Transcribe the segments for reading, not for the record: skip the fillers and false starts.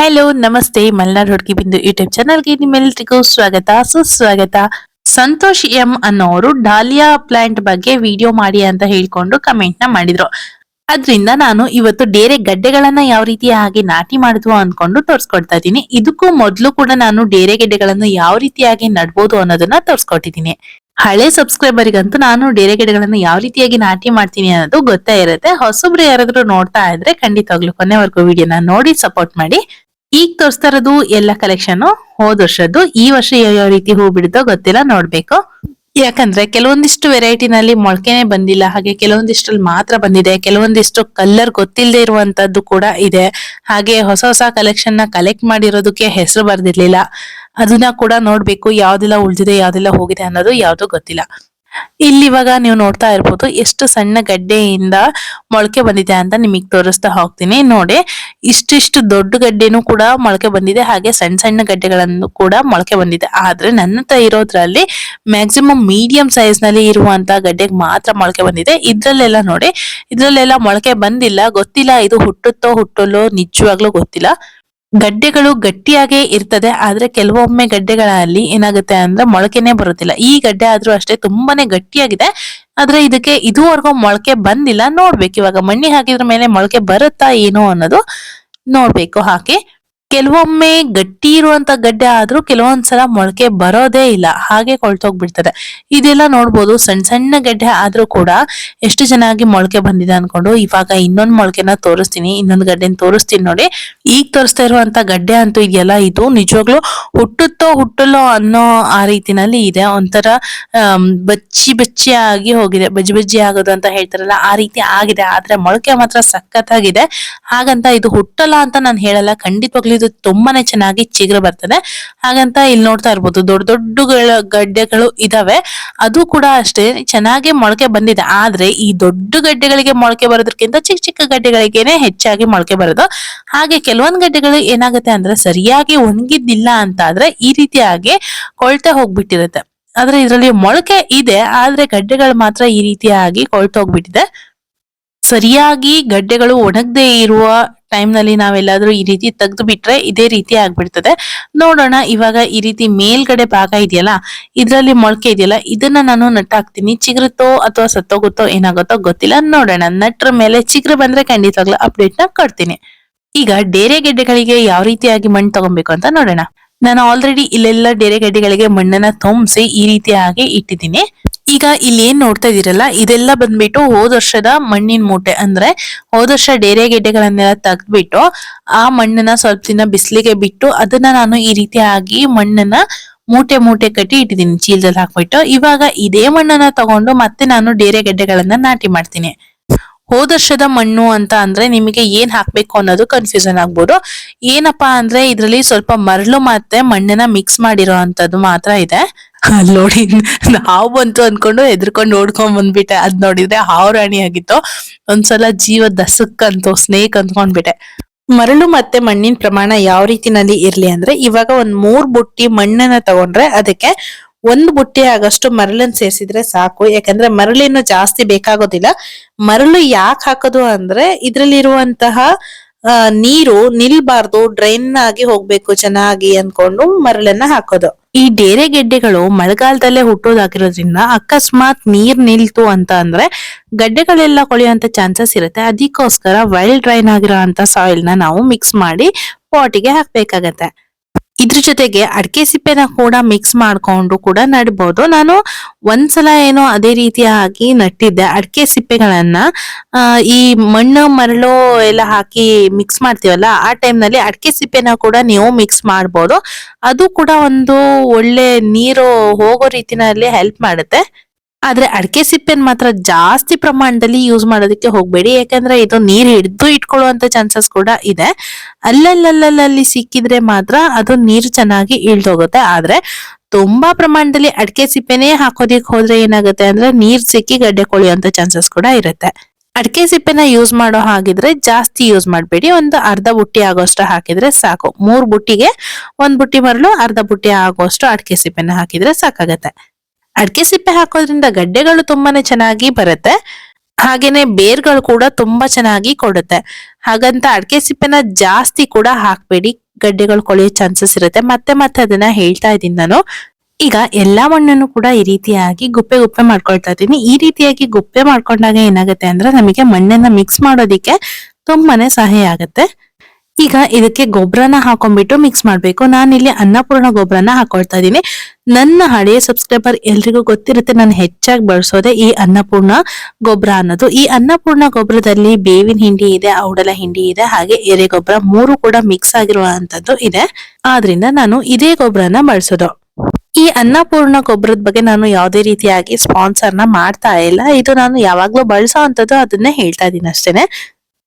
Hello ನಮಸ್ತೆ ಮಲ್ನಾಡ್ ಹುಡುಗಿ ಬಿಂದು ಯೂಟ್ಯೂಬ್ ಚಾನಲ್ಗೆ ನಿಮ್ಮೆಲ್ಲರಿಗೂ ಸ್ವಾಗತ ಸುಸ್ವಾಗತ. ಸಂತೋಷ್ ಎಂ ಅನ್ನೋರು ಡಾಲಿಯಾ ಪ್ಲಾಂಟ್ ಬಗ್ಗೆ ವಿಡಿಯೋ ಮಾಡಿ ಅಂತ ಹೇಳ್ಕೊಂಡು ಕಮೆಂಟ್ ನ ಮಾಡಿದ್ರು. ಅದ್ರಿಂದ ನಾನು ಇವತ್ತು ಡೇರೆ ಗಡ್ಡೆಗಳನ್ನ ಯಾವ ರೀತಿ ಆಗಿ ನಾಟಿ ಮಾಡಿದ್ವು ಅನ್ಕೊಂಡು ತೋರ್ಸ್ಕೊಡ್ತಾ ಇದ್ದೀನಿ. ಇದಕ್ಕೂ ಮೊದ್ಲು ಕೂಡ ನಾನು ಡೇರೆ ಗೆಡ್ಡೆಗಳನ್ನು ಯಾವ ರೀತಿಯಾಗಿ ನಡ್ಬೋದು ಅನ್ನೋದನ್ನ ತೋರ್ಸ್ಕೊಟ್ಟಿದ್ದೀನಿ. ಹಳೆ ಸಬ್ಸ್ಕ್ರೈಬರ್ಗಂತೂ ನಾನು ಡೇರೆ ಗಿಡಗಳನ್ನ ಯಾವ ರೀತಿಯಾಗಿ ನಾಟಿ ಮಾಡ್ತೀನಿ ಅನ್ನೋದು ಗೊತ್ತೇ ಇರುತ್ತೆ. ಹೊಸಬ್ರು ಯಾರಾದ್ರೂ ನೋಡ್ತಾ ಇದ್ರೆ ಖಂಡಿತವಾಗ್ಲು ಕೊನೆವರೆಗೂ ವಿಡಿಯೋನ ನೋಡಿ ಸಪೋರ್ಟ್ ಮಾಡಿ. ಈಗ ತೋರಿಸ್ತಾ ಇರೋದು ಎಲ್ಲ ಕಲೆಕ್ಷನ್ ಹೋದ ವರ್ಷದ್ದು. ಈ ವರ್ಷ ಯಾವ ರೀತಿ ಹೂ ಬಿಡುತ್ತೋ ಗೊತ್ತಿಲ್ಲ, ನೋಡ್ಬೇಕು. ಯಾಕಂದ್ರೆ ಕೆಲವೊಂದಿಷ್ಟು ವೆರೈಟಿನಲ್ಲಿ ಮೊಳಕೆನೆ ಬಂದಿಲ್ಲ, ಹಾಗೆ ಕೆಲವೊಂದಿಷ್ಟ್ರಲ್ಲಿ ಮಾತ್ರ ಬಂದಿದೆ, ಕೆಲವೊಂದಿಷ್ಟು ಕಲರ್ ಗೊತ್ತಿಲ್ಲದೆ ಇರುವಂತದ್ದು ಕೂಡ ಇದೆ. ಹಾಗೆ ಹೊಸ ಹೊಸ ಕಲೆಕ್ಷನ್ ನ ಕಲೆಕ್ಟ್ ಮಾಡಿರೋದಕ್ಕೆ ಹೆಸರು ಬರ್ದಿರ್ಲಿಲ್ಲ, ಅದನ್ನ ಕೂಡ ನೋಡ್ಬೇಕು. ಯಾವ್ದೆಲ್ಲ ಉಳ್ದಿದೆ ಯಾವ್ದೆಲ್ಲ ಹೋಗಿದೆ ಅನ್ನೋದು ಯಾವ್ದು ಗೊತ್ತಿಲ್ಲ. ಇಲ್ಲಿ ಇವಾಗ ನೀವು ನೋಡ್ತಾ ಇರ್ಬೋದು ಎಷ್ಟು ಸಣ್ಣ ಗಡ್ಡೆಯಿಂದ ಮೊಳಕೆ ಬಂದಿದೆ ಅಂತ ನಿಮಗೆ ತೋರಿಸ್ತಾ ಹೋಗ್ತೀನಿ ನೋಡಿ. ಇಷ್ಟಿಷ್ಟು ದೊಡ್ಡ ಗಡ್ಡೆನೂ ಕೂಡ ಮೊಳಕೆ ಬಂದಿದೆ, ಹಾಗೆ ಸಣ್ಣ ಸಣ್ಣ ಗಡ್ಡೆಗಳನ್ನು ಕೂಡ ಮೊಳಕೆ ಬಂದಿದೆ. ಆದ್ರೆ ನನ್ನ ಹತ್ರ ಇರೋದ್ರಲ್ಲಿ ಮ್ಯಾಕ್ಸಿಮಮ್ ಮೀಡಿಯಂ ಸೈಜ್ ನಲ್ಲಿ ಇರುವಂತ ಗಡ್ಡೆಗೆ ಮಾತ್ರ ಮೊಳಕೆ ಬಂದಿದೆ. ಇದ್ರಲ್ಲೆಲ್ಲ ನೋಡಿ, ಇದ್ರಲ್ಲೆಲ್ಲ ಮೊಳಕೆ ಬಂದಿಲ್ಲ. ಗೊತ್ತಿಲ್ಲ ಇದು ಹುಟ್ಟುತ್ತೋ ಹುಟ್ಟಲ್ಲೋ, ನಿಜವಾಗ್ಲೂ ಗೊತ್ತಿಲ್ಲ. ಗಡ್ಡೆಗಳು ಗಟ್ಟಿಯಾಗೇ ಇರ್ತದೆ, ಆದ್ರೆ ಕೆಲವೊಮ್ಮೆ ಗಡ್ಡೆಗಳಲ್ಲಿ ಏನಾಗುತ್ತೆ ಅಂದ್ರೆ ಮೊಳಕೆನೆ ಬರುತ್ತಿಲ್ಲ. ಈ ಗಡ್ಡೆ ಆದ್ರೂ ಅಷ್ಟೇ ತುಂಬಾನೇ ಗಟ್ಟಿಯಾಗಿದೆ, ಆದ್ರೆ ಇದಕ್ಕೆ ಇದುವರೆಗೂ ಮೊಳಕೆ ಬಂದಿಲ್ಲ. ನೋಡ್ಬೇಕು ಇವಾಗ ಮಣ್ಣಿ ಹಾಕಿದ್ರ ಮೇಲೆ ಮೊಳಕೆ ಬರುತ್ತಾ ಏನೋ ಅನ್ನೋದು ನೋಡ್ಬೇಕು. ಹಾಗೆ ಕೆಲವೊಮ್ಮೆ ಗಟ್ಟಿ ಇರುವಂತ ಗಡ್ಡೆ ಆದ್ರೂ ಕೆಲವೊಂದ್ಸಲ ಮೊಳಕೆ ಬರೋದೇ ಇಲ್ಲ, ಹಾಗೆ ಕೊಳ್ತೋಗ್ಬಿಡ್ತದೆ. ಇದೆಲ್ಲ ನೋಡ್ಬೋದು, ಸಣ್ಣ ಸಣ್ಣ ಗಡ್ಡೆ ಆದ್ರೂ ಕೂಡ ಎಷ್ಟು ಚೆನ್ನಾಗಿ ಮೊಳಕೆ ಬಂದಿದೆ ಅನ್ಕೊಂಡು. ಇವಾಗ ಇನ್ನೊಂದ್ ಮೊಳಕೆನ ತೋರಿಸ್ತೀನಿ, ಇನ್ನೊಂದು ಗಡ್ಡೆನ ತೋರಿಸ್ತೀನಿ ನೋಡಿ. ಈಗ ತೋರಿಸ್ತಾ ಇರುವಂತ ಗಡ್ಡೆ ಅಂತೂ ಇದೆಯಲ್ಲ, ಇದು ನಿಜವಾಗ್ಲೂ ಹುಟ್ಟುತ್ತೋ ಹುಟ್ಟಲ್ಲೋ ಅನ್ನೋ ಆ ರೀತಿನಲ್ಲಿ ಇದೆ. ಒಂಥರ ಬಚ್ಚಿ ಬಚ್ಚಿ ಆಗಿ ಹೋಗಿದೆ, ಬಜ್ಜಿ ಬಜ್ಜಿ ಆಗೋದು ಅಂತ ಹೇಳ್ತಾರಲ್ಲ, ಆ ರೀತಿ ಆಗಿದೆ. ಆದ್ರೆ ಮೊಳಕೆ ಮಾತ್ರ ಸಖತ್ತಾಗಿದೆ. ಹಾಗಂತ ಇದು ಹುಟ್ಟಲ್ಲ ಅಂತ ನಾನು ಹೇಳಲ್ಲ, ಖಂಡಿತವಾಗ್ಲೂ ಇದು ತುಂಬಾನೇ ಚೆನ್ನಾಗಿ ಚಿಗುರು ಬರ್ತದೆ. ಹಾಗಂತ ಇಲ್ಲಿ ನೋಡ್ತಾ ಇರ್ಬೋದು ದೊಡ್ಡ ದೊಡ್ಡ ಗಡ್ಡೆಗಳು ಇದಾವೆ, ಅದು ಕೂಡ ಅಷ್ಟೇ ಚೆನ್ನಾಗಿ ಮೊಳಕೆ ಬಂದಿದೆ. ಆದ್ರೆ ಈ ದೊಡ್ಡ ಗಡ್ಡೆಗಳಿಗೆ ಮೊಳಕೆ ಬರೋದಕ್ಕಿಂತ ಚಿಕ್ಕ ಚಿಕ್ಕ ಗಡ್ಡೆಗಳಿಗೇನೆ ಹೆಚ್ಚಾಗಿ ಮೊಳಕೆ ಬರೋದು. ಹಾಗೆ ಕೆಲವೊಂದ್ ಗಡ್ಡೆಗಳು ಏನಾಗುತ್ತೆ ಅಂದ್ರೆ ಸರಿಯಾಗಿ ಒಣಗಿದ್ದಿಲ್ಲ ಅಂತ ಆದ್ರೆ ಈ ರೀತಿಯಾಗಿ ಕೊಳ್ತೆ ಹೋಗ್ಬಿಟ್ಟಿರುತ್ತೆ. ಆದ್ರೆ ಇದರಲ್ಲಿ ಮೊಳಕೆ ಇದೆ, ಆದ್ರೆ ಗಡ್ಡೆಗಳು ಮಾತ್ರ ಈ ರೀತಿಯಾಗಿ ಕೊಳ್ತು ಹೋಗ್ಬಿಟ್ಟಿದೆ. ಸರಿಯಾಗಿ ಗಡ್ಡೆಗಳು ಒಣಗದೆ ಇರುವ ಟೈಮ್ ನಲ್ಲಿ ನಾವೆಲ್ಲಾದ್ರೂ ಈ ರೀತಿ ತೆಗೆದು ಬಿಟ್ರೆ ಇದೇ ರೀತಿ ಆಗ್ಬಿಡ್ತದೆ. ನೋಡೋಣ ಇವಾಗ ಈ ರೀತಿ ಮೇಲ್ಗಡೆ ಭಾಗ ಇದೆಯಲ್ಲ, ಇದ್ರಲ್ಲಿ ಮೊಳಕೆ ಇದೆಯಲ್ಲ, ಇದನ್ನ ನಾನು ನಟ್ಟಾಕ್ತೀನಿ. ಚಿಗುರುತ್ತೋ ಅಥವಾ ಸತ್ತೋಗುತ್ತೋ ಏನಾಗುತ್ತೋ ಗೊತ್ತಿಲ್ಲ, ನೋಡೋಣ. ನಟ್ರ ಮೇಲೆ ಚಿಗುರು ಬಂದ್ರೆ ಖಂಡಿತವಾಗ್ಲೂ ಅಪ್ಡೇಟ್ ನ ಕೊಡ್ತೀನಿ. ಈಗ ಡೇರೆ ಗೆಡ್ಡೆಗಳಿಗೆ ಯಾವ ರೀತಿಯಾಗಿ ಮಣ್ಣು ತಗೊಬೇಕು ಅಂತ ನೋಡೋಣ. ನಾನು ಆಲ್ರೆಡಿ ಇಲ್ಲೆಲ್ಲ ಡೇರೆ ಗೆಡ್ಡೆಗಳಿಗೆ ಮಣ್ಣನ್ನ ತುಂಬಿಸಿ ಈ ರೀತಿಯಾಗಿ ಇಟ್ಟಿದ್ದೀನಿ. ಈಗ ಇಲ್ಲಿ ಏನ್ ನೋಡ್ತಾ ಇದೀರಲ್ಲ, ಇದೆಲ್ಲ ಬಂದ್ಬಿಟ್ಟು ಹೋದ ವರ್ಷದ ಮಣ್ಣಿನ ಮೂಟೆ. ಅಂದ್ರೆ ಹೋದ ವರ್ಷ ಡೇರೆ ಗೆಡ್ಡೆಗಳನ್ನೆಲ್ಲ ತೆಗ್ದ್ಬಿಟ್ಟು ಆ ಮಣ್ಣನ್ನ ಸ್ವಲ್ಪ ದಿನ ಬಿಸಿಲಿಗೆ ಬಿಟ್ಟು ಅದನ್ನ ನಾನು ಈ ರೀತಿಯಾಗಿ ಮಣ್ಣನ್ನ ಮೂಟೆ ಮೂಟೆ ಕಟ್ಟಿ ಇಟ್ಟಿದ್ದೀನಿ, ಚೀಲದಲ್ಲಿ ಹಾಕ್ಬಿಟ್ಟು. ಇವಾಗ ಇದೇ ಮಣ್ಣನ್ನ ತಗೊಂಡು ಮತ್ತೆ ನಾನು ಡೇರೆ ಗೆಡ್ಡೆಗಳನ್ನ ನಾಟಿ ಮಾಡ್ತೀನಿ. ಹೋದ ವರ್ಷದ ಮಣ್ಣು ಅಂತ ಅಂದ್ರೆ ನಿಮಗೆ ಏನ್ ಹಾಕ್ಬೇಕು ಅನ್ನೋದು ಕನ್ಫ್ಯೂಷನ್ ಆಗ್ಬೋದು. ಏನಪ್ಪಾ ಅಂದ್ರೆ ಇದ್ರಲ್ಲಿ ಸ್ವಲ್ಪ ಮರಳು ಮತ್ತೆ ಮಣ್ಣನ್ನ ಮಿಕ್ಸ್ ಮಾಡಿರೋ ಅಂತದ್ದು ಮಾತ್ರ ಇದೆ. ಅಲ್ ನೋಡಿ, ಹಾವು ಬಂತು ಅನ್ಕೊಂಡು ಎದ್ರಕೊಂಡು ಓಡ್ಕೊಂಡ್ ಬಂದ್ಬಿಟ್ಟೆ. ಅದ್ ನೋಡಿದ್ರೆ ಹಾವು ರಾಣಿ ಆಗಿತ್ತು. ಒಂದ್ಸಲ ಜೀವ ದಸಕ್ಕಂತು ಸ್ನೇಕ್ ಅಂದ್ಕೊಂಡ್ಬಿಟ್ಟೆ. ಮರಳು ಮತ್ತೆ ಮಣ್ಣಿನ ಪ್ರಮಾಣ ಯಾವ ರೀತಿನಲ್ಲಿ ಇರ್ಲಿ ಅಂದ್ರೆ, ಇವಾಗ ಒಂದ್ 3 ಬುಟ್ಟಿ ಮಣ್ಣನ್ನ ತಗೊಂಡ್ರೆ ಅದಕ್ಕೆ 1 ಬುಟ್ಟಿ ಆಗಷ್ಟು ಮರಳನ್ನ ಸೇರಿಸಿದ್ರೆ ಸಾಕು. ಯಾಕಂದ್ರೆ ಮರಳಿನ್ನು ಜಾಸ್ತಿ ಬೇಕಾಗೋದಿಲ್ಲ. ಮರಳು ಯಾಕೆ ಹಾಕೋದು ಅಂದ್ರೆ ಇದ್ರಲ್ಲಿರುವಂತಹ ನೀರು ನಿಲ್ಬಾರ್ದು, ಡ್ರೈನ್ ಆಗಿ ಹೋಗ್ಬೇಕು ಚೆನ್ನಾಗಿ ಅನ್ಕೊಂಡು ಮರಳನ್ನ ಹಾಕೋದು. ಈ ಡೇರೆ ಗೆಡ್ಡೆಗಳು ಮಳೆಗಾಲದಲ್ಲೇ ಹುಟ್ಟೋದಾಗಿರೋದ್ರಿಂದ ಅಕಸ್ಮಾತ್ ನೀರ್ ನಿಲ್ತು ಅಂತ ಅಂದ್ರೆ ಗಡ್ಡೆಗಳೆಲ್ಲ ಕೊಳೆಯುವಂತ ಚಾನ್ಸಸ್ ಇರುತ್ತೆ. ಅದಕ್ಕೋಸ್ಕರ ವೆಲ್ ಡ್ರೈನ್ ಆಗಿರೋ ಅಂತ ಸಾಯಿಲ್ ನ ನಾವು ಮಿಕ್ಸ್ ಮಾಡಿ ಪಾಟಿಗೆ ಹಾಕ್ಬೇಕಾಗತ್ತೆ. ಇದ್ರ ಜೊತೆಗೆ ಅಡಿಕೆ ಸಿಪ್ಪೆನ ಕೂಡ ಮಿಕ್ಸ್ ಮಾಡ್ಕೊಂಡು ಕೂಡ ನಡ್ಬೋದು. ನಾನು ಒಂದ್ಸಲ ಏನೋ ಅದೇ ರೀತಿಯಾಗಿ ನಟ್ಟಿದ್ದೆ. ಅಡಿಕೆ ಸಿಪ್ಪೆಗಳನ್ನ ಈ ಮಣ್ಣು ಮರಳು ಎಲ್ಲ ಹಾಕಿ ಮಿಕ್ಸ್ ಮಾಡ್ತೀವಲ್ಲ, ಆ ಟೈಮ್ ನಲ್ಲಿ ಅಡಿಕೆ ಸಿಪ್ಪೆನ ಕೂಡ ನೀವು ಮಿಕ್ಸ್ ಮಾಡ್ಬೋದು. ಅದು ಕೂಡ ಒಂದು ಒಳ್ಳೆ ನೀರು ಹೋಗೋ ರೀತಿನಲ್ಲಿ ಹೆಲ್ಪ್ ಮಾಡುತ್ತೆ. ಆದ್ರೆ ಅಡಿಕೆ ಸಿಪ್ಪೆನ್ ಮಾತ್ರ ಜಾಸ್ತಿ ಪ್ರಮಾಣದಲ್ಲಿ ಯೂಸ್ ಮಾಡೋದಕ್ಕೆ ಹೋಗ್ಬೇಡಿ, ಯಾಕಂದ್ರೆ ಇದು ನೀರ್ ಹಿಡಿದು ಇಟ್ಕೊಳ್ಳುವಂತ ಚಾನ್ಸಸ್ ಕೂಡ ಇದೆ. ಅಲ್ಲಲ್ಲಲ್ಲಿ ಸಿಕ್ಕಿದ್ರೆ ಮಾತ್ರ ಅದು ನೀರು ಚೆನ್ನಾಗಿ ಇಳ್ದೋಗುತ್ತೆ. ಆದ್ರೆ ತುಂಬಾ ಪ್ರಮಾಣದಲ್ಲಿ ಅಡಿಕೆ ಸಿಪ್ಪೆನೇ ಹಾಕೋದಿಕ್ ಹೋದ್ರೆ ಏನಾಗುತ್ತೆ ಅಂದ್ರೆ ನೀರ್ ಸಿಕ್ಕಿ ಗಡ್ಡೆ ಕೊಳೆಯುವಂತ ಚಾನ್ಸಸ್ ಕೂಡ ಇರುತ್ತೆ. ಅಡಿಕೆ ಸಿಪ್ಪೆನ ಯೂಸ್ ಮಾಡೋ ಹಾಗಿದ್ರೆ ಜಾಸ್ತಿ ಯೂಸ್ ಮಾಡ್ಬೇಡಿ, ಒಂದು ಅರ್ಧ ಬುಟ್ಟಿ ಆಗೋಷ್ಟು ಹಾಕಿದ್ರೆ ಸಾಕು. 3 ಬುಟ್ಟಿಗೆ 1 ಬುಟ್ಟಿ ಮರಳು, ಅರ್ಧ ಬುಟ್ಟಿ ಆಗೋಷ್ಟು ಅಡಿಕೆ ಸಿಪ್ಪೆನ ಹಾಕಿದ್ರೆ ಸಾಕಾಗತ್ತೆ. ಅಡಿಕೆ ಸಿಪ್ಪೆ ಹಾಕೋದ್ರಿಂದ ಗಡ್ಡೆಗಳು ತುಂಬಾನೇ ಚೆನ್ನಾಗಿ ಬರುತ್ತೆ. ಹಾಗೇನೆ ಬೇರ್ಗಳು ಕೂಡ ತುಂಬಾ ಚೆನ್ನಾಗಿ ಕೊಡುತ್ತೆ. ಹಾಗಂತ ಅಡಕೆ ಸಿಪ್ಪೆನ ಜಾಸ್ತಿ ಕೂಡ ಹಾಕ್ಬೇಡಿ, ಗಡ್ಡೆಗಳು ಕೊಳೆಯೋ ಚಾನ್ಸಸ್ ಇರುತ್ತೆ. ಮತ್ತೆ ಮತ್ತೆ ಅದನ್ನ ಹೇಳ್ತಾ ಇದ್ದೀನಿ ನಾನು. ಈಗ ಎಲ್ಲಾ ಮಣ್ಣನ್ನು ಕೂಡ ಈ ರೀತಿಯಾಗಿ ಗುಪ್ಪೆ ಗುಪ್ಪೆ ಮಾಡ್ಕೊಳ್ತಾ ಇದ್ದೀನಿ. ಈ ರೀತಿಯಾಗಿ ಗುಪ್ಪೆ ಮಾಡ್ಕೊಂಡಾಗ ಏನಾಗುತ್ತೆ ಅಂದ್ರೆ ನಮಗೆ ಮಣ್ಣನ್ನ ಮಿಕ್ಸ್ ಮಾಡೋದಿಕ್ಕೆ ತುಂಬಾನೇ ಸಹಾಯ ಆಗುತ್ತೆ. ಈಗ ಇದಕ್ಕೆ ಗೊಬ್ಬರನ ಹಾಕೊಂಡ್ಬಿಟ್ಟು ಮಿಕ್ಸ್ ಮಾಡ್ಬೇಕು. ನಾನಿಲ್ಲಿ ಅನ್ನಪೂರ್ಣ ಗೊಬ್ಬರನ ಹಾಕೊಳ್ತಾ ಇದ್ದೀನಿ. ನನ್ನ ಹಳೆಯ ಸಬ್ಸ್ಕ್ರೈಬರ್ ಎಲ್ರಿಗೂ ಗೊತ್ತಿರುತ್ತೆ, ನಾನು ಹೆಚ್ಚಾಗಿ ಬಳಸೋದೆ ಈ ಅನ್ನಪೂರ್ಣ ಗೊಬ್ಬರ ಅನ್ನೋದು. ಈ ಅನ್ನಪೂರ್ಣ ಗೊಬ್ಬರದಲ್ಲಿ ಬೇವಿನ ಹಿಂಡಿ ಇದೆ, ಔಡಲ ಹಿಂಡಿ ಇದೆ, ಹಾಗೆ ಎರೆ ಗೊಬ್ಬರ 3 ಕೂಡ ಮಿಕ್ಸ್ ಆಗಿರುವಂತದ್ದು ಇದೆ. ಆದ್ರಿಂದ ನಾನು ಇದೇ ಗೊಬ್ಬರನ ಬಳಸೋದು. ಈ ಅನ್ನಪೂರ್ಣ ಗೊಬ್ಬರದ ಬಗ್ಗೆ ನಾನು ಯಾವುದೇ ರೀತಿಯಾಗಿ ಸ್ಪಾನ್ಸರ್ನ ಮಾಡ್ತಾ ಇಲ್ಲ. ಇದು ನಾನು ಯಾವಾಗ್ಲೂ ಬಳಸೋ ಅಂತದ್ದು, ಅದನ್ನೇ ಹೇಳ್ತಾ ಇದ್ದೀನಿ ಅಷ್ಟೇನೆ.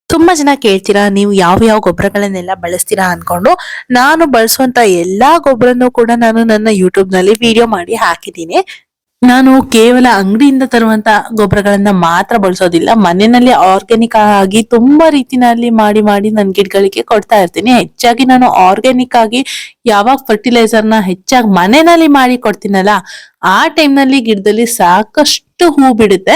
ತುಂಬಾ ಜನ ಕೇಳ್ತೀರಾ ನೀವು ಯಾವ ಯಾವ ಗೊಬ್ಬರಗಳನ್ನೆಲ್ಲ ಬಳಸ್ತೀರಾ ಅನ್ಕೊಂಡು. ನಾನು ಬಳಸುವಂತ ಎಲ್ಲಾ ಗೊಬ್ಬರನು ಕೂಡ ನಾನು ನನ್ನ ಯೂಟ್ಯೂಬ್ ನಲ್ಲಿ ವಿಡಿಯೋ ಮಾಡಿ ಹಾಕಿದ್ದೀನಿ. ನಾನು ಕೇವಲ ಅಂಗಡಿಯಿಂದ ತರುವಂತ ಗೊಬ್ಬರಗಳನ್ನ ಮಾತ್ರ ಬಳಸೋದಿಲ್ಲ. ಮನೆಯಲ್ಲಿ ಆರ್ಗ್ಯಾನಿಕ್ ಆಗಿ ತುಂಬಾ ರೀತಿನಲ್ಲಿ ಮಾಡಿ ಮಾಡಿ ನನ್ನ ಗಿಡಗಳಿಗೆ ಕೊಡ್ತಾ ಇರ್ತೀನಿ. ಹೆಚ್ಚಾಗಿ ನಾನು ಆರ್ಗ್ಯಾನಿಕ್ ಆಗಿ ಯಾವಾಗ ಫರ್ಟಿಲೈಸರ್ ನ ಹೆಚ್ಚಾಗಿ ಮನೆಯಲ್ಲಿ ಮಾಡಿ ಕೊಡ್ತೀನಲ್ಲ, ಆ ಟೈಮ್ ನಲ್ಲಿ ಗಿಡದಲ್ಲಿ ಸಾಕಷ್ಟು ಹೂ ಬಿಡುತ್ತೆ.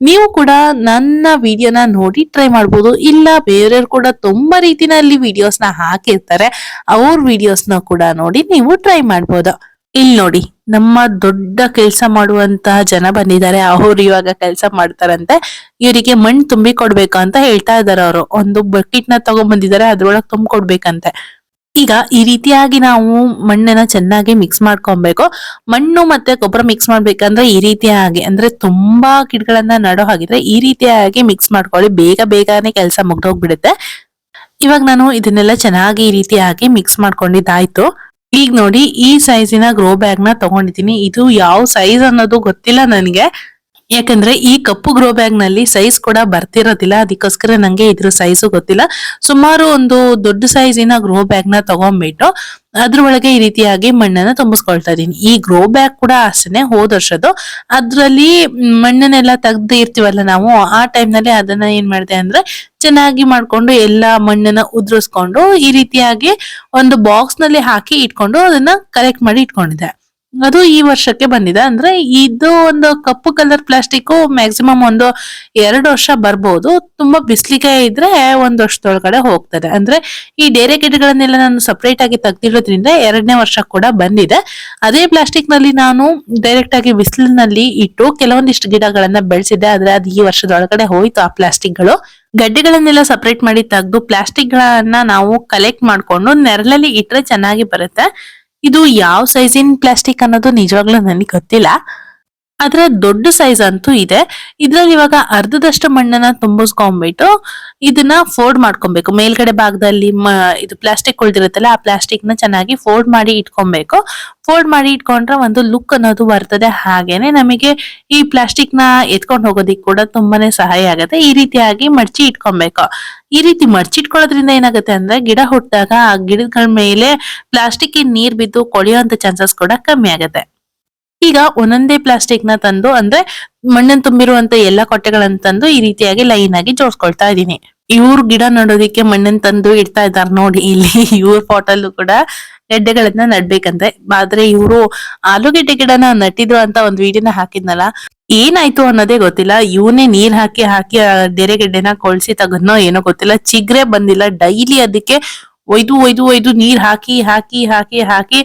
ನೀವು ಕೂಡ ನನ್ನ ವಿಡಿಯೋನ ನೋಡಿ ಟ್ರೈ ಮಾಡ್ಬೋದು. ಇಲ್ಲ ಬೇರೆಯವ್ರು ಕೂಡ ತುಂಬಾ ರೀತಿನಲ್ಲಿ ವಿಡಿಯೋಸ್ ನ ಹಾಕಿರ್ತಾರೆ, ಅವ್ರ ವಿಡಿಯೋಸ್ ನ ಕೂಡ ನೋಡಿ ನೀವು ಟ್ರೈ ಮಾಡ್ಬೋದು. ಇಲ್ಲಿ ನೋಡಿ, ನಮ್ಮ ದೊಡ್ಡ ಕೆಲಸ ಮಾಡುವಂತಹ ಜನ ಬಂದಿದ್ದಾರೆ. ಅವ್ರು ಇವಾಗ ಕೆಲಸ ಮಾಡ್ತಾರಂತೆ. ಇವರಿಗೆ ಮಣ್ಣು ತುಂಬಿ ಕೊಡ್ಬೇಕು ಅಂತ ಹೇಳ್ತಾ ಇದಾರೆ. ಅವರು ಒಂದು ಬಕೆಟ್ ನ ತಗೊಂಡ್ ಬಂದಿದ್ದಾರೆ, ಅದ್ರೊಳಗೆ ತುಂಬಿಕೊಡ್ಬೇಕಂತೆ. ಈಗ ಈ ರೀತಿಯಾಗಿ ನಾವು ಮಣ್ಣನ್ನ ಚೆನ್ನಾಗಿ ಮಿಕ್ಸ್ ಮಾಡ್ಕೊಬೇಕು. ಮಣ್ಣು ಮತ್ತೆ ಗೊಬ್ಬರ ಮಿಕ್ಸ್ ಮಾಡ್ಬೇಕಂದ್ರೆ ಈ ರೀತಿಯಾಗಿ, ಅಂದ್ರೆ ತುಂಬಾ ಗಿಡಗಳನ್ನ ನಡೋ ಹಾಗಿದ್ರೆ ಈ ರೀತಿಯಾಗಿ ಮಿಕ್ಸ್ ಮಾಡ್ಕೊಳ್ಳಿ. ಬೇಗ ಬೇಗನೆ ಕೆಲಸ ಮುಗ್ದೋಗ್ಬಿಡುತ್ತೆ. ಇವಾಗ ನಾನು ಇದನ್ನೆಲ್ಲ ಚೆನ್ನಾಗಿ ಈ ರೀತಿಯಾಗಿ ಮಿಕ್ಸ್ ಮಾಡ್ಕೊಂಡಿದ್ದಾಯ್ತು. ಈಗ ನೋಡಿ, ಈ ಸೈಜಿನ ಗ್ರೋ ಬ್ಯಾಗ್ ನ ತಗೊಂಡಿದ್ದೀನಿ. ಇದು ಯಾವ ಸೈಜ್ ಅನ್ನೋದು ಗೊತ್ತಿಲ್ಲ ನನಗೆ, ಯಾಕಂದ್ರೆ ಈ ಕಪ್ಪು ಗ್ರೋ ಬ್ಯಾಗ್ ನಲ್ಲಿ ಸೈಜ್ ಕೂಡ ಬರ್ತಿರೋದಿಲ್ಲ. ಅದಕ್ಕೋಸ್ಕರ ನಂಗೆ ಇದ್ರ ಸೈಜು ಗೊತ್ತಿಲ್ಲ. ಸುಮಾರು ಒಂದು ದೊಡ್ಡ ಸೈಜಿನ ಗ್ರೋ ಬ್ಯಾಗ್ ನ ತಗೊಂಡ್ಬಿಟ್ಟು ಅದ್ರ ಒಳಗೆ ಈ ರೀತಿಯಾಗಿ ಮಣ್ಣನ್ನ ತುಂಬಿಸ್ಕೊಳ್ತಾ ಇದೀನಿ. ಈ ಗ್ರೋ ಬ್ಯಾಗ್ ಕೂಡ ಅಷ್ಟೇನೆ, ಹೋದ ವರ್ಷದ್ದು. ಅದ್ರಲ್ಲಿ ಮಣ್ಣನ್ನೆಲ್ಲ ತೆಗ್ದು ಇರ್ತೀವಲ್ಲ ನಾವು, ಆ ಟೈಮ್ ನಲ್ಲಿ ಅದನ್ನ ಏನ್ ಮಾಡಿದೆ ಅಂದ್ರೆ ಚೆನ್ನಾಗಿ ಮಾಡ್ಕೊಂಡು ಎಲ್ಲಾ ಮಣ್ಣನ್ನ ಉದುರಿಸ್ಕೊಂಡು ಈ ರೀತಿಯಾಗಿ ಒಂದು ಬಾಕ್ಸ್ ನಲ್ಲಿ ಹಾಕಿ ಇಟ್ಕೊಂಡು ಅದನ್ನ ಕಲೆಕ್ಟ್ ಮಾಡಿ ಇಟ್ಕೊಂಡಿದ್ದೆ. ಅದು ಈ ವರ್ಷಕ್ಕೆ ಬಂದಿದೆ. ಅಂದ್ರೆ ಇದು ಒಂದು ಕಪ್ಪು ಕಲರ್ ಪ್ಲಾಸ್ಟಿಕ್ ಮ್ಯಾಕ್ಸಿಮಮ್ ಒಂದು 2 ವರ್ಷ ಬರ್ಬೋದು. ತುಂಬಾ ಬಿಸ್ಲಿಗೆ ಇದ್ರೆ 1 ವರ್ಷದೊಳಗಡೆ ಹೋಗ್ತದೆ. ಅಂದ್ರೆ ಈ ಡೇರೆ ಗಿಡಗಳನ್ನೆಲ್ಲ ನಾನು ಸಪರೇಟ್ ಆಗಿ ತೆಗ್ದಿರೋದ್ರಿಂದ 2ನೇ ವರ್ಷ ಕೂಡ ಬಂದಿದೆ. ಅದೇ ಪ್ಲಾಸ್ಟಿಕ್ ನಲ್ಲಿ ನಾನು ಡೈರೆಕ್ಟ್ ಆಗಿ ಬಿಸಿಲಿನಲ್ಲಿ ಇಟ್ಟು ಕೆಲವೊಂದಿಷ್ಟು ಗಿಡಗಳನ್ನ ಬೆಳೆಸಿದ್ದೆ. ಆದ್ರೆ ಅದು ಈ ವರ್ಷದೊಳಗಡೆ ಹೋಯ್ತು ಆ ಪ್ಲಾಸ್ಟಿಕ್ ಗಳು. ಗಡ್ಡೆಗಳನ್ನೆಲ್ಲ ಸಪರೇಟ್ ಮಾಡಿ ತೆಗೆದು ಪ್ಲಾಸ್ಟಿಕ್ ಗಳನ್ನ ನಾವು ಕಲೆಕ್ಟ್ ಮಾಡ್ಕೊಂಡು ನೆರಳಲ್ಲಿ ಇಟ್ರೆ ಚೆನ್ನಾಗಿ ಬರುತ್ತೆ. ಇದು ಯಾವ ಸೈಜಿನ ಪ್ಲಾಸ್ಟಿಕ್ ಅನ್ನೋದು ನಿಜವಾಗ್ಲೂ ನನಗೆ ಗೊತ್ತಿಲ್ಲ. ಆದ್ರೆ ದೊಡ್ಡ ಸೈಜ್ ಅಂತೂ ಇದೆ. ಇದ್ರಲ್ಲಿ ಇವಾಗ ಅರ್ಧದಷ್ಟು ಮಣ್ಣನ್ನ ತುಂಬಿಸ್ಕೊಂಡ್ಬಿಟ್ಟು ಇದನ್ನ ಫೋಲ್ಡ್ ಮಾಡ್ಕೊಬೇಕು. ಮೇಲ್ಗಡೆ ಭಾಗದಲ್ಲಿ ಇದು ಪ್ಲಾಸ್ಟಿಕ್ ಉಳ್ದಿರುತ್ತಲ್ಲ, ಆ ಪ್ಲಾಸ್ಟಿಕ್ ನ ಚೆನ್ನಾಗಿ ಫೋಲ್ಡ್ ಮಾಡಿ ಇಟ್ಕೊಬೇಕು. ಫೋಲ್ಡ್ ಮಾಡಿ ಇಟ್ಕೊಂಡ್ರೆ ಒಂದು ಲುಕ್ ಅನ್ನೋದು ಬರ್ತದೆ. ಹಾಗೇನೆ ನಮಗೆ ಈ ಪ್ಲಾಸ್ಟಿಕ್ ನ ಎತ್ಕೊಂಡು ಹೋಗೋದಿಕ್ ಕೂಡ ತುಂಬಾನೇ ಸಹಾಯ ಆಗುತ್ತೆ. ಈ ರೀತಿಯಾಗಿ ಮಡ್ಚಿ ಇಟ್ಕೊಬೇಕು. ಈ ರೀತಿ ಮಡ್ಚಿಟ್ಕೊಳ್ಳೋದ್ರಿಂದ ಏನಾಗುತ್ತೆ ಅಂದ್ರೆ ಗಿಡ ಹುಟ್ಟಾಗ ಆ ಗಿಡಗಳ ಮೇಲೆ ಪ್ಲಾಸ್ಟಿಕ್ ನೀರ್ ಬಿದ್ದು ಕೊಳೆಯುವಂತ ಚಾನ್ಸಸ್ ಕೂಡ ಕಮ್ಮಿ ಆಗುತ್ತೆ. ಈಗ ಒಂದೊಂದೇ ಪ್ಲಾಸ್ಟಿಕ್ ನ ತಂದು, ಅಂದ್ರೆ ಮಣ್ಣನ್ನು ತುಂಬಿರುವಂತ ಎಲ್ಲಾ ಕೊಟ್ಟೆಗಳನ್ನ ತಂದು ಈ ರೀತಿಯಾಗಿ ಲೈನ್ ಆಗಿ ಜೋಡಿಸ್ಕೊಳ್ತಾ ಇದೀನಿ. ಇವ್ರು ಗಿಡ ನಡೋದಿಕ್ಕೆ ಮಣ್ಣನ್ನು ತಂದು ಇಡ್ತಾ ಇದಾರೆ ನೋಡಿ. ಇಲ್ಲಿ ಇವ್ರ ಪಾಟಲ್ಲೂ ಕೂಡ ಗೆಡ್ಡೆಗಳನ್ನ ನಡ್ಬೇಕಂತೆ. ಆದ್ರೆ ಇವ್ರು ಆಲೂಗೆಡ್ಡೆ ಗಿಡನ ನಟ್ಟಿದ್ರು ಅಂತ ಒಂದ್ ವಿಡಿಯೋನ ಹಾಕಿದ್ನಲ್ಲ, ಏನಾಯ್ತು ಅನ್ನೋದೇ ಗೊತ್ತಿಲ್ಲ. ಇವನೇ ನೀರ್ ಹಾಕಿ ಹಾಕಿ ಡೇರೆ ಗೆಡ್ಡೆನ ಕೊಳ್ಸಿ ತಗದ್ನೋ ಏನೋ ಗೊತ್ತಿಲ್ಲ, ಚಿಗ್ರೆ ಬಂದಿಲ್ಲ. ಡೈಲಿ ಅದಕ್ಕೆ ಒಯ್ದು ನೀರ್ ಹಾಕಿ ಹಾಕಿ ಹಾಕಿ ಹಾಕಿ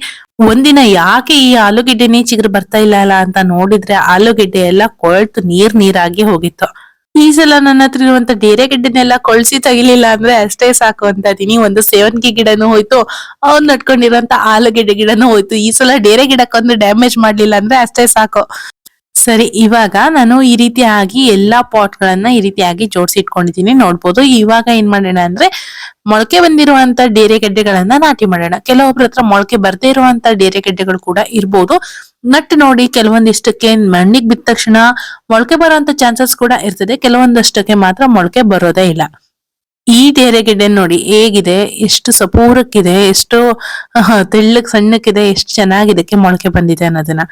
ಒಂದಿನ ಯಾಕೆ ಈ ಆಲೂಗೆಡ್ಡೆನೇ ಚಿಗುರು ಬರ್ತಾ ಇಲ್ಲ ಅಲ್ಲ ಅಂತ ನೋಡಿದ್ರೆ ಆಲೂಗೆಡ್ಡೆ ಎಲ್ಲ ಕೊಳ್ತು ನೀರಾಗಿ ಹೋಗಿತ್ತು. ಈ ಸಲ ನನ್ನ ಹತ್ರ ಇರುವಂತ ಡೇರೆ ಗೆಡ್ಡೆನೆಲ್ಲ ಕೊಳ್ಸಿ ತೆಗಿಲಿಲ್ಲ ಅಂದ್ರೆ ಅಷ್ಟೇ ಸಾಕು ಅಂತ ಇದೀನಿ. ಒಂದು ಸೇವಂತಿಗೆ ಗಿಡನೂ ಹೋಯ್ತು, ಅವ್ನ್ ನಟ್ಕೊಂಡಿರೋಂತ ಆಲೂಗೆಡ್ಡೆ ಗಿಡನೂ ಹೋಯ್ತು. ಈ ಸಲ ಡೇರೆ ಗಿಡಕ್ಕೊಂದು ಡ್ಯಾಮೇಜ್ ಮಾಡ್ಲಿಲ್ಲ ಅಂದ್ರೆ ಅಷ್ಟೇ ಸಾಕು. ಸರಿ, ಇವಾಗ ನಾನು ಈ ರೀತಿಯಾಗಿ ಎಲ್ಲಾ ಪಾಟ್ ಗಳನ್ನ ಈ ರೀತಿಯಾಗಿ ಜೋಡಿಸಿ ಇಟ್ಕೊಂಡಿದ್ದೀನಿ, ನೋಡ್ಬೋದು. ಇವಾಗ ಏನ್ ಮಾಡೋಣ ಅಂದ್ರೆ ಮೊಳಕೆ ಬಂದಿರುವಂತ ಡೇರೆ ಗೆಡ್ಡೆಗಳನ್ನ ನಾಟಿ ಮಾಡೋಣ. ಕೆಲವೊಬ್ರ ಹತ್ರ ಮೊಳಕೆ ಬರ್ದೇ ಇರುವಂತ ಡೇರೆ ಗೆಡ್ಡೆಗಳು ಕೂಡ ಇರ್ಬೋದು. ನಟ್ಟು ನೋಡಿ, ಕೆಲವೊಂದಿಷ್ಟಕ್ಕೆ ಮಣ್ಣಿಗೆ ಬಿದ್ದ ತಕ್ಷಣ ಮೊಳಕೆ ಬರುವಂತ ಚಾನ್ಸಸ್ ಕೂಡ ಇರ್ತದೆ, ಕೆಲವೊಂದಷ್ಟಕ್ಕೆ ಮಾತ್ರ ಮೊಳಕೆ ಬರೋದೇ ಇಲ್ಲ. ಈ ಡೇರೆ ಗೆಡ್ಡೆ ನೋಡಿ ಹೇಗಿದೆ, ಎಷ್ಟು ಸಪೂರಕ್ಕಿದೆ, ಎಷ್ಟು ತೆಳ್ಳಗ್ ಸಣ್ಣಕ್ಕಿದೆ, ಎಷ್ಟು ಚೆನ್ನಾಗಿ ಇದಕ್ಕೆ ಮೊಳಕೆ ಬಂದಿದೆ ಅನ್ನೋದನ್ನ.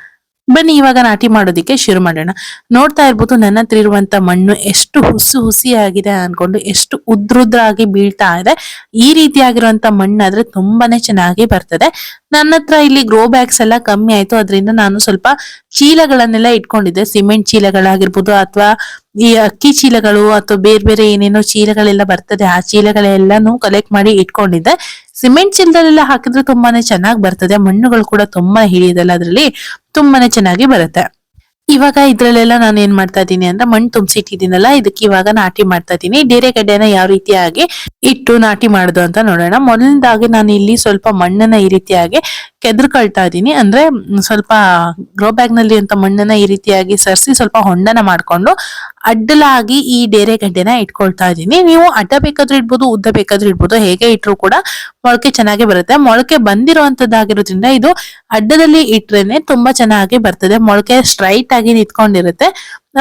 ಬನ್ನಿ ಇವಾಗ ನಾಟಿ ಮಾಡೋದಿಕ್ಕೆ ಶುರು ಮಾಡೋಣ. ನೋಡ್ತಾ ಇರ್ಬೋದು ನನ್ನ ಹತ್ರ ಇರುವಂತ ಮಣ್ಣು ಎಷ್ಟು ಹುಸಿ ಆಗಿದೆ ಅನ್ಕೊಂಡು, ಎಷ್ಟು ಉದ್ರುದ್ರಾಗಿ ಬೀಳ್ತಾ ಇದೆ. ಈ ರೀತಿಯಾಗಿರುವಂತ ಮಣ್ಣಾದ್ರೆ ತುಂಬಾನೇ ಚೆನ್ನಾಗಿ ಬರ್ತದೆ. ನನ್ನ ಹತ್ರ ಇಲ್ಲಿ ಗ್ರೋ ಬ್ಯಾಗ್ಸ್ ಎಲ್ಲ ಕಮ್ಮಿ ಆಯ್ತು, ಅದರಿಂದ ನಾನು ಸ್ವಲ್ಪ ಚೀಲಗಳನ್ನೆಲ್ಲ ಇಟ್ಕೊಂಡಿದ್ದೆ. ಸಿಮೆಂಟ್ ಚೀಲಗಳಾಗಿರ್ಬೋದು ಅಥವಾ ಈ ಅಕ್ಕಿ ಚೀಲಗಳು ಅಥವಾ ಬೇರೆ ಬೇರೆ ಏನೇನೋ ಚೀಲಗಳೆಲ್ಲ ಬರ್ತದೆ, ಆ ಚೀಲಗಳೆಲ್ಲಾನು ಕಲೆಕ್ಟ್ ಮಾಡಿ ಇಟ್ಕೊಂಡಿದ್ದೆ. ಸಿಮೆಂಟ್ ಚೀಲದಲ್ಲೆಲ್ಲ ಹಾಕಿದ್ರೆ ತುಂಬಾನೇ ಚೆನ್ನಾಗಿ ಬರ್ತದೆ, ಮಣ್ಣುಗಳು ಕೂಡ ತುಂಬಾ ಹಿಡಿಯೋದಲ್ಲ, ಅದ್ರಲ್ಲಿ ತುಂಬಾನೇ ಚೆನ್ನಾಗಿ ಬರುತ್ತೆ. ಇವಾಗ ಇದ್ರಲ್ಲೆಲ್ಲ ನಾನು ಏನ್ ಮಾಡ್ತಾ ಇದ್ದೀನಿ ಅಂದ್ರೆ ಮಣ್ಣು ತುಂಬಿಸಿಟ್ಟಿದ್ದೀನಲ್ಲ, ಇದಕ್ಕೆ ಇವಾಗ ನಾಟಿ ಮಾಡ್ತಾ ಇದ್ದೀನಿ. ಡೇರೆಗಡ್ಡೆನ ಯಾವ ರೀತಿಯಾಗಿ ಇಟ್ಟು ನಾಟಿ ಮಾಡುದು ಅಂತ ನೋಡೋಣ. ಮೊದಲನೇದಾಗಿ ನಾನು ಇಲ್ಲಿ ಸ್ವಲ್ಪ ಮಣ್ಣನ್ನ ಈ ರೀತಿಯಾಗಿ ಕೆದರ್ಕೊಳ್ತಾ ಇದ್ದೀನಿ. ಅಂದ್ರೆ ಸ್ವಲ್ಪ ಗ್ರೋ ಬ್ಯಾಗ್ ನಲ್ಲಿ ಅಂತ ಮಣ್ಣನ್ನ ಈ ರೀತಿಯಾಗಿ ಸರ್ಸಿ ಸ್ವಲ್ಪ ಹೊಂಡನ ಮಾಡ್ಕೊಂಡು ಅಡ್ಡಲಾಗಿ ಈ ಡೇರೆಗಡ್ಡೆನ ಇಟ್ಕೊಳ್ತಾ ಇದ್ದೀನಿ. ನೀವು ಅಡ್ಡ ಬೇಕಾದ್ರೂ ಇಡ್ಬೋದು, ಉದ್ದ ಬೇಕಾದ್ರೂ ಇಡ್ಬೋದು, ಹೇಗೆ ಇಟ್ರು ಕೂಡ ಮೊಳಕೆ ಚೆನ್ನಾಗಿ ಬರುತ್ತೆ. ಮೊಳಕೆ ಬಂದಿರುವಂತದ್ದಾಗಿರೋದ್ರಿಂದ ಇದು ಅಡ್ಡದಲ್ಲಿ ಇಟ್ರೇನೆ ತುಂಬಾ ಚೆನ್ನಾಗಿ ಬರ್ತದೆ. ಮೊಳಕೆ ಸ್ಟ್ರೈಟ್ ಆಗಿ ನಿಂತ್ಕೊಂಡಿರುತ್ತೆ.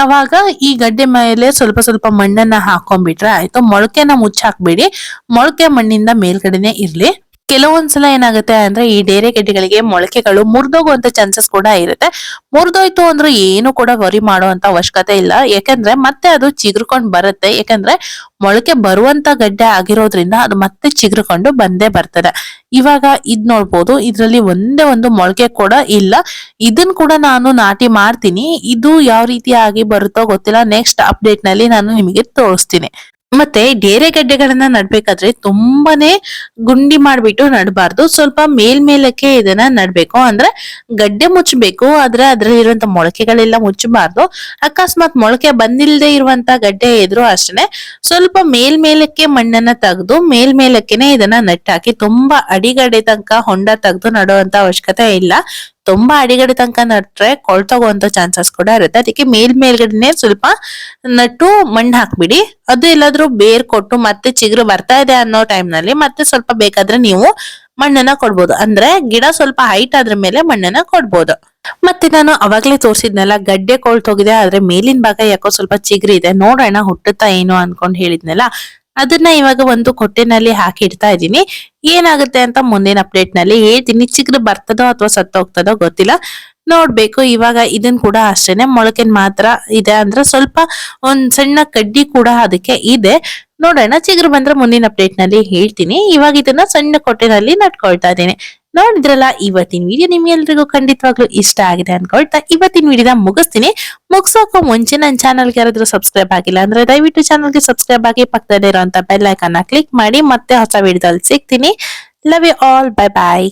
ಅವಾಗ ಈ ಗಡ್ಡೆ ಮೇಲೆ ಸ್ವಲ್ಪ ಸ್ವಲ್ಪ ಮಣ್ಣನ್ನ ಹಾಕೊಂಡ್ಬಿಟ್ರೆ ಆಯ್ತು. ಮೊಳಕೆನ ಮುಚ್ಚಾಕ್ಬೇಡಿ, ಮೊಳಕೆ ಮಣ್ಣಿಂದ ಮೇಲ್ಗಡೆನೆ ಇರ್ಲಿ. ಕೆಲವೊಂದ್ಸಲ ಏನಾಗುತ್ತೆ ಅಂದ್ರೆ ಈ ಡೇರೆ ಗೆಡ್ಡೆಗಳಿಗೆ ಮೊಳಕೆಗಳು ಮುರಿದೋಗುವಂತ ಚಾನ್ಸಸ್ ಕೂಡ ಇರುತ್ತೆ. ಮುರಿದೋಯ್ತು ಅಂದ್ರೆ ಏನು ಕೂಡ ವರಿ ಮಾಡುವಂತ ಅವಶ್ಯಕತೆ ಇಲ್ಲ, ಯಾಕಂದ್ರೆ ಮತ್ತೆ ಅದು ಚಿಗುರ್ಕೊಂಡ್ ಬರುತ್ತೆ. ಯಾಕಂದ್ರೆ ಮೊಳಕೆ ಬರುವಂತ ಗಡ್ಡೆ ಆಗಿರೋದ್ರಿಂದ ಅದು ಮತ್ತೆ ಚಿಗುರ್ಕೊಂಡು ಬಂದೇ ಬರ್ತದೆ. ಇವಾಗ ಇದ್ ನೋಡ್ಬೋದು, ಇದ್ರಲ್ಲಿ ಒಂದೇ ಒಂದು ಮೊಳಕೆ ಕೂಡ ಇಲ್ಲ. ಇದನ್ ಕೂಡ ನಾನು ನಾಟಿ ಮಾಡ್ತೀನಿ. ಇದು ಯಾವ ರೀತಿಯಾಗಿ ಬರುತ್ತೋ ಗೊತ್ತಿಲ್ಲ, ನೆಕ್ಸ್ಟ್ ಅಪ್ಡೇಟ್ ನಲ್ಲಿ ನಾನು ನಿಮಗೆ ತೋರಿಸ್ತೀನಿ. ಮತ್ತೆ ಡೇರೆ ಗಡ್ಡೆಗಳನ್ನ ನಡ್ಬೇಕಾದ್ರೆ ತುಂಬಾನೇ ಗುಂಡಿ ಮಾಡ್ಬಿಟ್ಟು ನಡಬಾರ್ದು, ಸ್ವಲ್ಪ ಮೇಲ್ಮೇಲಕ್ಕೆ ಇದನ್ನ ನಡ್ಬೇಕು. ಅಂದ್ರೆ ಗಡ್ಡೆ ಮುಚ್ಚಬೇಕು, ಆದ್ರೆ ಅದ್ರಲ್ಲಿರುವಂತ ಮೊಳಕೆಗಳೆಲ್ಲ ಮುಚ್ಚಬಾರ್ದು. ಅಕಸ್ಮಾತ್ ಮೊಳಕೆ ಬಂದಿಲ್ಲದೆ ಇರುವಂತ ಗಡ್ಡೆ ಇದ್ರು ಅಷ್ಟೇನೆ ಸ್ವಲ್ಪ ಮೇಲ್ಮೇಲಕ್ಕೆ ಮಣ್ಣನ್ನ ತೆಗೆದು ಮೇಲ್ಮೇಲಕ್ಕೆನೆ ಇದನ್ನ ನೆಟ್ಟಾಕಿ. ತುಂಬಾ ಅಡಿಗಡೆ ತನಕ ಹೊಂಡ ತೆಗೆದು ನಡುವಂತ ಅವಶ್ಯಕತೆ ಇಲ್ಲ. ತುಂಬಾ ಅಡಿಗಡೆ ತನಕ ನಟ್ರೆ ಕೊಳ್ತೋಗುವಂತ ಚಾನ್ಸಸ್ ಕೂಡ ಇರುತ್ತೆ. ಅದಕ್ಕೆ ಮೇಲ್ಗಡೆನೆ ಸ್ವಲ್ಪ ನಟ್ಟು ಮಣ್ಣು ಹಾಕ್ಬಿಡಿ. ಅದು ಎಲ್ಲಾದ್ರೂ ಬೇರ್ ಕೊಟ್ಟು ಮತ್ತೆ ಚಿಗುರು ಬರ್ತಾ ಇದೆ ಅನ್ನೋ ಟೈಮ್ ನಲ್ಲಿ ಮತ್ತೆ ಸ್ವಲ್ಪ ಬೇಕಾದ್ರೆ ನೀವು ಮಣ್ಣನ್ನ ಕೊಡ್ಬೋದು. ಅಂದ್ರೆ ಗಿಡ ಸ್ವಲ್ಪ ಹೈಟ್ ಆದ್ರ ಮೇಲೆ ಮಣ್ಣನ್ನ ಕೊಡ್ಬೋದು. ಮತ್ತೆ ನಾನು ಅವಾಗ್ಲೇ ತೋರ್ಸಿದ್ನಲ್ಲ, ಗಡ್ಡೆ ಕೊಳ್ತೋಗಿದೆ ಆದ್ರೆ ಮೇಲಿನ ಭಾಗ ಯಾಕೋ ಸ್ವಲ್ಪ ಚಿಗುರಿ ಇದೆ, ನೋಡೋಣ ಹುಟ್ಟುತ್ತಾ ಏನೋ ಅನ್ಕೊಂಡ್ ಹೇಳಿದ್ನಲ್ಲ, ಅದನ್ನ ಇವಾಗ ಒಂದು ಕೊಟ್ಟೆನಲ್ಲಿ ಹಾಕಿ ಇಡ್ತಾ ಇದ್ದೀನಿ. ಏನಾಗುತ್ತೆ ಅಂತ ಮುಂದಿನ ಅಪ್ಡೇಟ್ ನಲ್ಲಿ ಹೇಳ್ತೀನಿ. ಚಿಗುರು ಬರ್ತದೋ ಅಥವಾ ಸತ್ತೋಗ್ತದೋ ಗೊತ್ತಿಲ್ಲ, ನೋಡ್ಬೇಕು. ಇವಾಗ ಇದನ್ ಕೂಡ ಅಷ್ಟೇನೆ, ಮೊಳಕೆನ್ ಮಾತ್ರ ಇದೆ. ಅಂದ್ರೆ ಸ್ವಲ್ಪ ಒಂದ್ ಸಣ್ಣ ಕಡ್ಡಿ ಕೂಡ ಅದಕ್ಕೆ ಇದೆ. ನೋಡೋಣ, ಚಿಗುರು ಬಂದ್ರೆ ಮುಂದಿನ ಅಪ್ಡೇಟ್ ನಲ್ಲಿ ಹೇಳ್ತೀನಿ. ಇವಾಗ ಇದನ್ನ ಸಣ್ಣ ಕೊಟ್ಟೆನಲ್ಲಿ ನಟ್ಕೊಳ್ತಾ ಇದ್ದೀನಿ. ನೋಡಿದ್ರಲ್ಲ, ಇವತ್ತಿನ ವಿಡಿಯೋ ನಿಮ್ಗೆಲ್ರಿಗೂ ಖಂಡಿತವಾಗ್ಲೂ ಇಷ್ಟ ಆಗಿದೆ ಅನ್ಕೊಳ್ತಾ ಇವತ್ತಿನ ವಿಡಿಯೋನ ಮುಗಿಸ್ತೀನಿ. ಮುಗಿಸೋಕು ಮುಂಚೆ ನನ್ನ ಚಾನಲ್ಗೆ ಯಾರಾದ್ರೂ ಸಬ್ಸ್ಕ್ರೈಬ್ ಆಗಿಲ್ಲ ಅಂದ್ರೆ ದಯವಿಟ್ಟು ಚಾನಲ್ಗೆ ಸಬ್ಸ್ಕ್ರೈಬ್ ಆಗಿ ಪಕ್ಕದಲ್ಲಿರುವಂತ ಬೆಲ್ ಐಕಾನ್ ಕ್ಲಿಕ್ ಮಾಡಿ. ಮತ್ತೆ ಹೊಸ ವಿಡಿಯೋದಲ್ಲಿ ಸಿಗ್ತೀನಿ. Love you all, bye bye.